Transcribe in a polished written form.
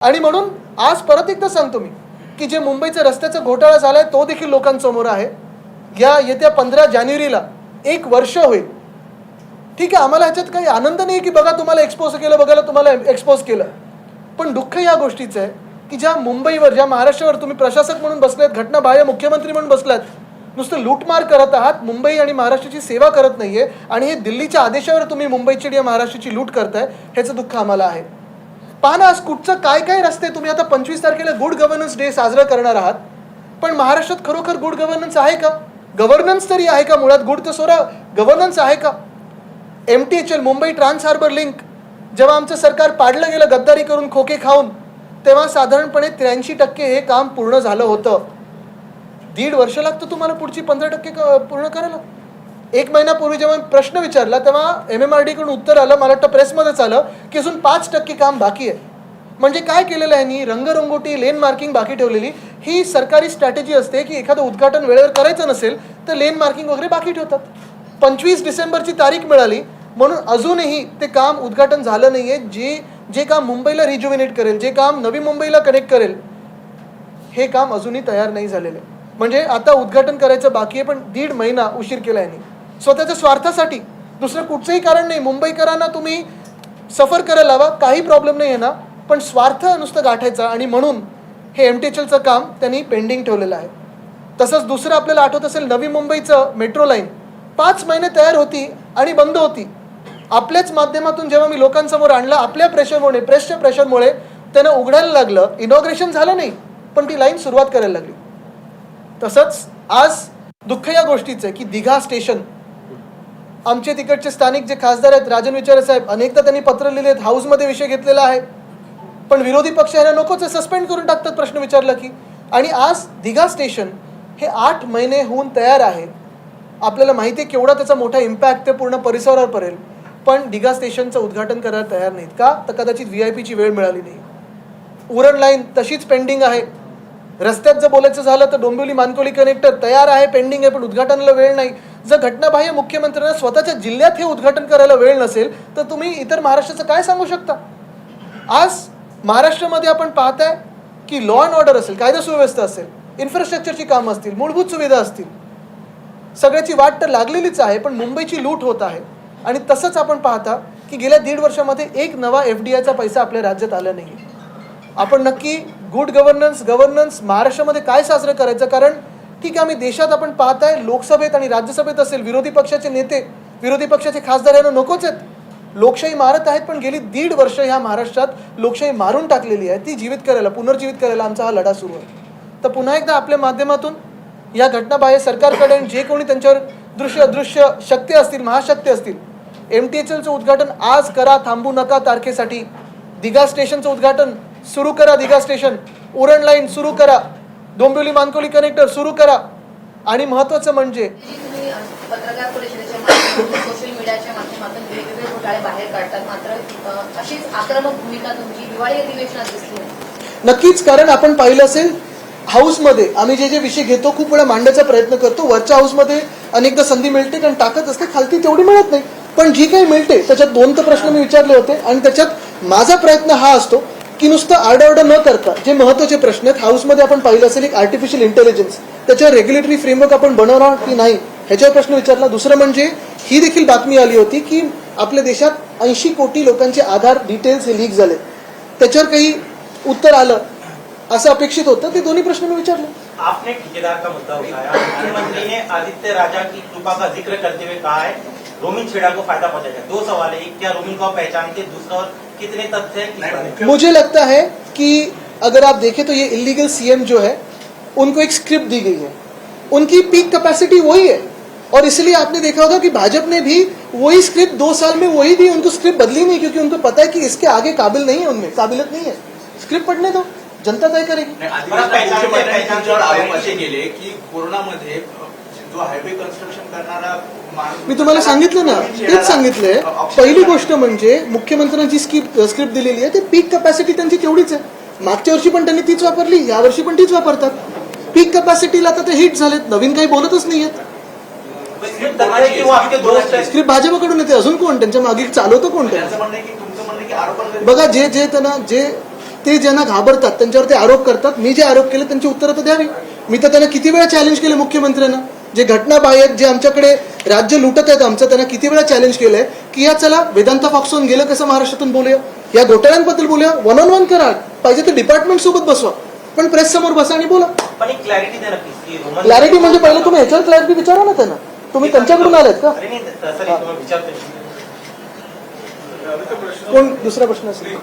आणि म्हणून आज परत एकदा सांगतो मी की जे मुंबईचा रस्त्याचा घोटाळा झालाय तो देखील लोकांसमोर आहे. या येत्या 15 जानेवारीला 1 वर्ष होईल. ठीक आहे, आम्हाला ह्याच्यात काही आनंद नाही की बघा तुम्हाला एक्सपोज केलं, बघा तुम्हाला एक्सपोज केलं, पण दुःख या गोष्टीचं आहे की ज्या मुंबईवर, ज्या महाराष्ट्रावर तुम्ही प्रशासक म्हणून बसलात, घटनाबाह्य मुख्यमंत्री म्हणून बसलात, नुसतं लूटमार करत आहात, मुंबई आणि महाराष्ट्राची सेवा करत नाहीये आणि हे दिल्लीच्या आदेशावर तुम्ही मुंबईची आणि महाराष्ट्राची लूट करताय, ह्याचं दुःख आम्हाला आहे. पहा ना, आज कुठचं काय काय रस्ते तुम्ही आता 25 तारखेला गुड गव्हर्नन्स डे साजरा करणार आहात, पण महाराष्ट्रात खरोखर गुड गव्हर्नन्स आहे का? गव्हर्नन्स तरी आहे का? मुळात गुड तर सोडा, गव्हर्नन्स आहे का? MTHL Mumbai trans harbour link जेव्हा आमचं सरकार पाडलं गेलं गद्दारी करून, खोके खाऊन, तेव्हा साधारणपणे 83% हे काम पूर्ण झालं होतं. 1.5 वर्ष लागतं तुम्हाला पुढची 15% पूर्ण करायला. 1 महिन्यापूर्वी जेव्हा प्रश्न विचारला तेव्हा MMRD कडून उत्तर आलं, मला वाटतं प्रेसमध्येच आलं, की अजून 5% काम बाकी आहे. म्हणजे काय केलेलं आहे यांनी? रंगरंगोटी, लेन मार्किंग बाकी ठेवलेली. ही सरकारी स्ट्रॅटेजी असते की एखादं उद्घाटन वेळेवर करायचं नसेल तर लेन मार्किंग वगैरे बाकी ठेवतात. 25 डिसेंबरची तारीख मिळाली म्हणून अजूनही ते काम उद्घाटन झालं नाहीये. जे काम मुंबईला रिज्युव्हिनेट करेल, जे काम नवी मुंबईला कनेक्ट करेल, हे काम अजूनही तयार नाही झालेलं आहे. म्हणजे आता उद्घाटन करायचं बाकी आहे, पण 1.5 महिना उशीर केला यांनी स्वतःच्या स्वार्थासाठी. दुसरं कुठचंही कारण नाही. मुंबईकरांना तुम्ही सफर करायला हवा, काही प्रॉब्लेम नाही आहे ना, पण स्वार्थ नुसतं गाठायचा, आणि म्हणून हे MTHLचं काम त्यांनी पेंडिंग ठेवलेलं आहे. तसंच दुसरं आपल्याला आठवत असेल, नवी मुंबईचं मेट्रो लाईन 5 महिने तयार होती आणि बंद होती. आपल्याच माध्यमातून जेव्हा मी लोकांसमोर आणलं, आपल्या प्रेशरमुळे, प्रेसच्या प्रेशरमुळे त्यांना उघडायला लागलं. इनॉग्रेशन झालं नाही, पण ती लाईन सुरुवात करायला लागली. तसंच आज दुःख या गोष्टीचं आहे की दिघा स्टेशन, आमचे तिकडचे स्थानिक जे खासदार आहेत, राजन विचारे साहेब, अनेकदा त्यांनी पत्र लिहिले आहेत, हाऊसमध्ये विषय घेतलेला आहे, पण विरोधी पक्ष यांना नकोच, सस्पेंड करून टाकतात प्रश्न विचारला की. आणि आज दिघा स्टेशन हे 8 महिने होऊन तयार आहे. आपल्याला माहिती आहे केवढा त्याचा मोठा इम्पॅक्ट ते पूर्ण परिसरावर पडेल, पण दिघा स्टेशनचं उद्घाटन करायला तयार नाहीत का? तर कदाचित VIPची वेळ मिळाली नाही. उरण लाईन तशीच पेंडिंग आहे. रस्त्यात जर बोलायचं झालं तर डोंबिवली मानकोली कनेक्टर तयार आहे, पेंडिंग आहे, पण उद्घाटनाला वेळ नाही. जर घटनाबाह्य मुख्यमंत्र्यांना स्वतःच्या जिल्ह्यात हे उद्घाटन करायला वेळ नसेल तर तुम्ही इतर महाराष्ट्राचं काय सांगू शकता? आज महाराष्ट्रामध्ये आपण पाहताय की लॉ अँड ऑर्डर असेल, कायदा सुव्यवस्था असेल, इन्फ्रास्ट्रक्चरची कामं असतील, मूलभूत सुविधा असतील, सगळ्याची वाट तर लागलेलीच आहे, पण मुंबईची लूट होत आहे. आणि तसंच आपण पाहता की गेल्या 1.5 वर्षामध्ये एक नवा FDIचा पैसा आपल्या राज्यात आला नाही. आपण नक्की गुड गव्हर्नन्स महाराष्ट्रामध्ये काय साजरं करायचं? कारण ठीक आहे, आम्ही देशात आपण पाहताय लोकसभेत आणि राज्यसभेत असेल, विरोधी पक्षाचे नेते, विरोधी पक्षाचे खासदार यांना नकोच आहेत. लोकशाही मारत आहेत, पण गेली 1.5 वर्ष ह्या महाराष्ट्रात लोकशाही मारून टाकलेली आहे. ती जीवित करायला, पुनर्जीवित करायला आमचा हा लढा सुरू आहे. तर पुन्हा एकदा आपल्या माध्यमातून या घटनाबाह्य सरकारकडे, जे कोणी त्यांच्यावर दृश्य अदृश्य शक्ती असतील, महाशक्ती असतील, MTHLचं उद्घाटन आज करा, थांबू नका तारखेसाठी. दिघा स्टेशनचं उद्घाटन सुरू करा, दिघा स्टेशन, उरण लाईन सुरू करा, डोंबिवली मानकोली कनेक्टर सुरू करा. आणि महत्त्वाचं म्हणजे पत्रकार परिषदेच्या माध्यमातून, सोशल मीडियाच्या माध्यमातून वेगवेगळे घोटाळे बाहेर काढतात, मात्र अशीच आक्रमक भूमिका तुमची दिवाळी अधिवेशनात दिसली नाही. नक्कीच, कारण आपण पाहिलं असेल हाऊसमध्ये आम्ही जे विषय घेतो खूप वेळा मांडण्याचा प्रयत्न करतो. वरच्या हाऊसमध्ये अनेकदा संधी मिळते कारण ताकद असते, खालती तेवढी मिळत नाही. पण जी काही मिळते त्याच्यात 2 तर प्रश्न मी विचारले होते, आणि त्याच्यात माझा प्रयत्न हा असतो की नुसतं आरडाओरडा न करता जे महत्त्वाचे प्रश्न आहेत, हाऊसमध्ये आपण पाहिलं असेल एक आर्टिफिशियल इंटेलिजन्स, त्याच्यावर रेग्युलेटरी फ्रेमवर्क आपण बनवणार की नाही ह्याच्यावर प्रश्न विचारला. दुसरं म्हणजे ही देखील बातमी आली होती की आपल्या देशात 80 कोटी लोकांचे आधार डिटेल्स हे लीक झाले, त्याच्यावर काही उत्तर आलं असं अपेक्षित होतं. ते दोन्ही प्रश्न मी विचारले. आपने ठेकेदार का मुद्दा उठाया, मुख्यमंत्री ने आदित्य राजा की कृपा का जिक्र करते हुए कहा है रोमिन छेड़ा को फायदा पहुंचाएगा. 2 सवाल है, एक, क्या रोमिन को आप पहचानते, दूसरा, और कितने तथ्य है? मुझे लगता है कि अगर आप देखें तो ये इलीगल CM जो है उनको एक स्क्रिप्ट दी गई है, उनकी पीक कैपेसिटी वही है, और इसलिए आपने देखा होगा कि भाजपा ने भी वही स्क्रिप्ट 2 साल में वही दी, उनको स्क्रिप्ट बदली नहीं, क्योंकि उनको पता है कि इसके आगे काबिल नहीं है, उनमें काबिलियत नहीं है. स्क्रिप्ट पढ़ने दो, जनता तय करेगी. आरोप असे केले की कोरोनामध्ये जो हायवे कन्स्ट्रक्शन करणारा मी तुम्हाला सांगितलं ना, तेच सांगितलंय. पहिली गोष्ट म्हणजे मुख्यमंत्र्यांची स्क्रिप्ट दिलेली आहे, ते पीक कॅपॅसिटी त्यांची तेवढीच आहे. मागच्या वर्षी पण त्यांनी तीच वापरली, यावर्षी पण तीच वापरतात. पीक कॅपॅसिटीला आता ते हिट झालेत, नवीन काही बोलतच नाहीयेत. स्क्रिप्ट भाजपकडून येते, अजून कोण त्यांच्या मागे चालवतं कोण? बघा, जे त्यांना जे ते ज्यांना घाबरतात त्यांच्यावर ते आरोप करतात. मी जे आरोप केले त्यांची उत्तरं तर द्यावी. मी तर त्यांना किती वेळा चॅलेंज केले मुख्यमंत्र्यांना, जे घटनाबाह्य जे आमच्याकडे राज्य लुटत आहेत आमचं, त्यांना किती वेळा चॅलेंज केलंय की या चला वेदांता फॉक्सॉन गेलं कसं महाराष्ट्रातून बोलूया, या घोटाळ्यांबद्दल बोलूया, 1-on-1 करा, पाहिजे तर डिपार्टमेंट सोबत बसवा, पण प्रेस समोर बसा आणि बोला. पण एक क्लॅरिटी द्या नक्कीच की रोमन क्लॅरिटी म्हणजे पहिलं तुम्ही ह्याच्यावर क्लॅरिटी विचारा ना त्यांना. तुम्ही त्यांच्याकडून आलात का? अरे नाही, तसं नाही, तुम्ही विचारतोय. कोण दुसरा प्रश्न असेल?